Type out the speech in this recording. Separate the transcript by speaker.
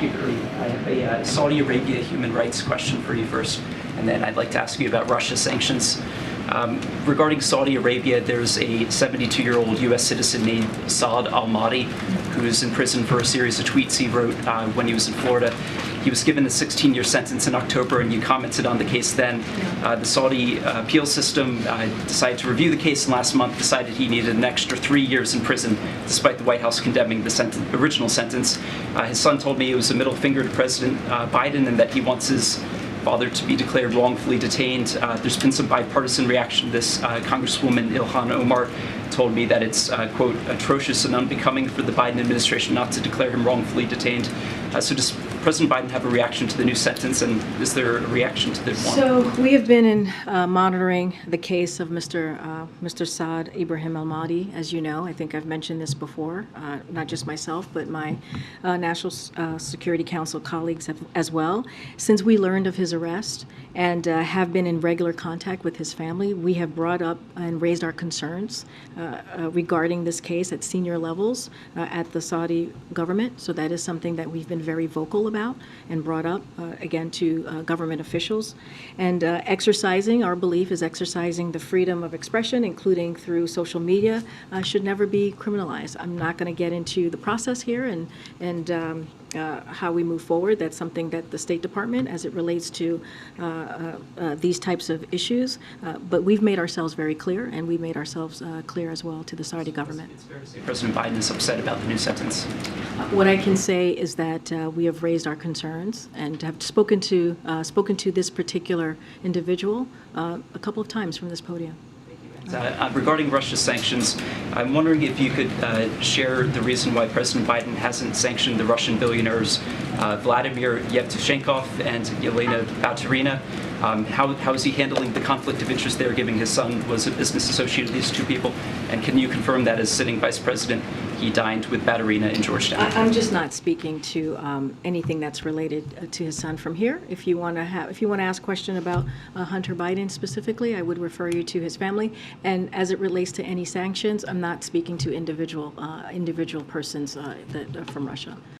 Speaker 1: you, Karine. I have a Saudi Arabia human rights question for you first, and then I'd like to ask you about Russia sanctions. Regarding Saudi Arabia, there's a 72-year-old U.S. citizen named Saad al-Mahdi who's in prison for a series of tweets he wrote when he was in Florida. He was given a 16-year sentence in October, and you commented on the case then. The Saudi appeal system decided to review the case, and last month decided he needed an extra 3 years in prison, despite the White House condemning the original sentence. His son told me it was a middle finger to President Biden, and that he wants his father to be declared wrongfully detained. There's been some bipartisan reaction to this. Congresswoman Ilhan Omar told me that it's, quote, atrocious and unbecoming for the Biden administration not to declare him wrongfully detained. So does President Biden have a reaction to the new sentence, and is there a reaction to the one?
Speaker 2: So we have been monitoring the case of Mr. Saad Ibrahim al-Mahdi, as you know. I think I've mentioned this before, not just myself, but my National Security Council colleagues as well. Since we learned of his arrest and have been in regular contact with his family, we have brought up and raised our concerns regarding this case at senior levels at the Saudi government. So that is something that we've been very vocal about and brought up again to government officials. And our belief is exercising the freedom of expression, including through social media, should never be criminalized. I'm not going to get into the process here and how we move forward. That's something that the State Department, as it relates to these types of issues, but we've made ourselves very clear, and we've made ourselves clear as well to the Saudi government.
Speaker 1: It's fair to say President Biden is upset about the new sentence.
Speaker 2: What I can say is that we have raised our concerns and have spoken to this particular individual a couple of times from this podium.
Speaker 1: Regarding Russia's sanctions, I'm wondering if you could share the reason why President Biden hasn't sanctioned the Russian billionaires Vladimir Yevtushenkov and Yelena Baturina. How is he handling the conflict of interest there, given his son was a business associate of these two people? And can you confirm that as sitting vice president, he dined with Baturina in Georgetown?
Speaker 2: I'm just not speaking to anything that's related to his son from here. If you want to ask a question about Hunter Biden specifically, I would refer you to his family. And as it relates to any sanctions, I'm not speaking to individual persons that from Russia.